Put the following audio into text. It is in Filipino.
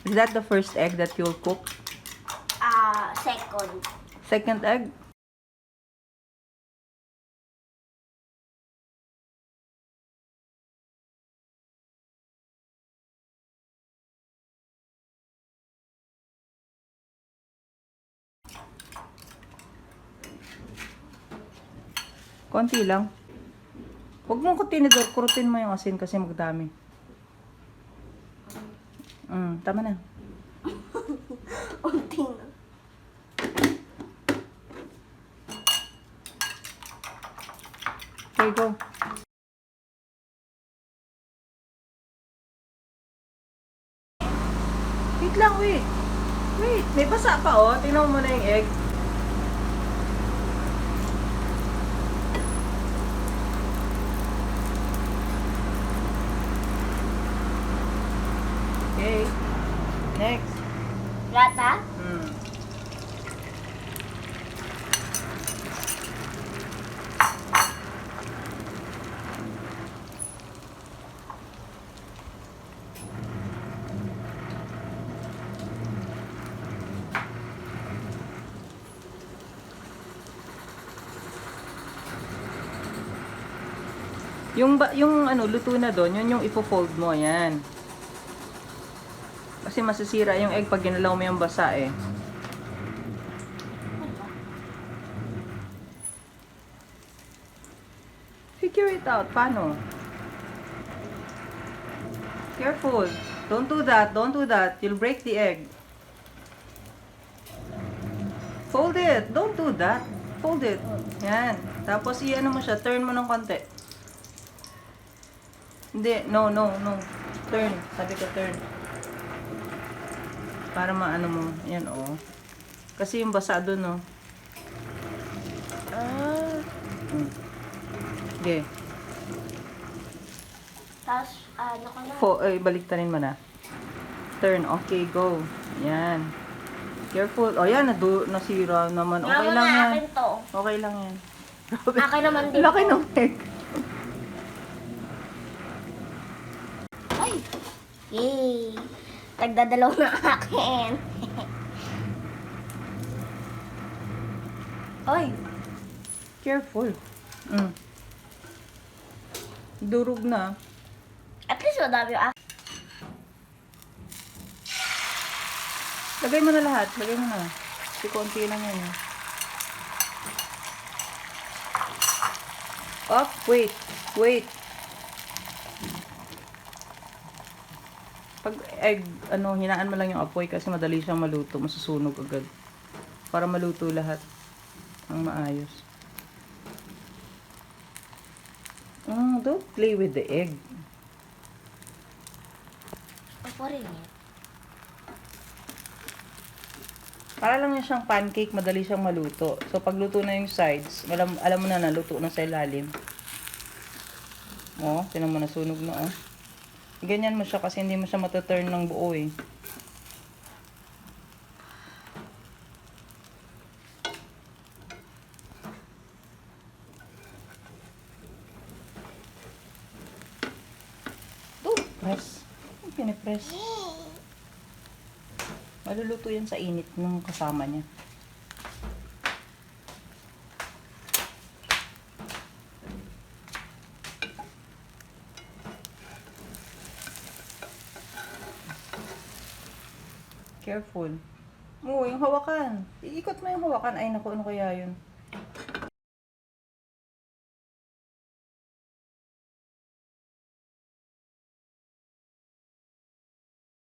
Is that the first egg that you'll cook? Second. Second egg? Konti lang. Huwag mong kutinidor, kurutin mo yung asin kasi magdami. Tama na. Unti na. Okay, go. Wait lang, wait. Wait, may basa pa oh. Tingnan mo muna yung egg. Okay. Next. Lata? Yung ano, luto na doon, yun yung ipo-fold mo, yan. Kasi masisira yung egg pag ginalaw mo yung basa eh. Figure it out. Paano? Careful. Don't do that. Don't do that. You'll break the egg. Fold it. Don't do that. Fold it. Yan. Tapos i-ano mo siya. Turn mo ng konti. Hindi. No, no, no. Turn. Sabi ko turn. Para maano mo. Yan, oh. Kasi yung basa doon, oh. Okay. Tapos, ano ka na? Baliktarin mo na. Turn. Okay, go. Yan. Careful. O, yan. Nasira naman. Okay lang yan. Akin to. Okay lang yan. Akin naman din Laki to. ng egg. Ay! Yay! Tagdadalaw na akin. Ay. Careful. Durog na. At least madami yung akin. Lagay mo na lahat. Lagay mo na. Kasi konti lang yan. Eh. Oh, wait. Wait. Pag egg, hinaan mo lang yung apoy kasi madali siyang maluto. Masusunog agad. Para maluto lahat. Ang maayos. Don't play with the egg. Ako rin yan. Para lang yan siyang pancake, madali siyang maluto. So, pag luto na yung sides, alam mo na naluto na sa ilalim. Oh, tinan mo na sunog na, oh. Ganyan mo siya kasi hindi mo siya mataturn ng buo, eh. Don't press. Ang pinipress. Maluluto yan sa init ng kasama niya. Careful. Oo, yung hawakan. Iikot mo yung hawakan. Ay, naku, ano kaya yun?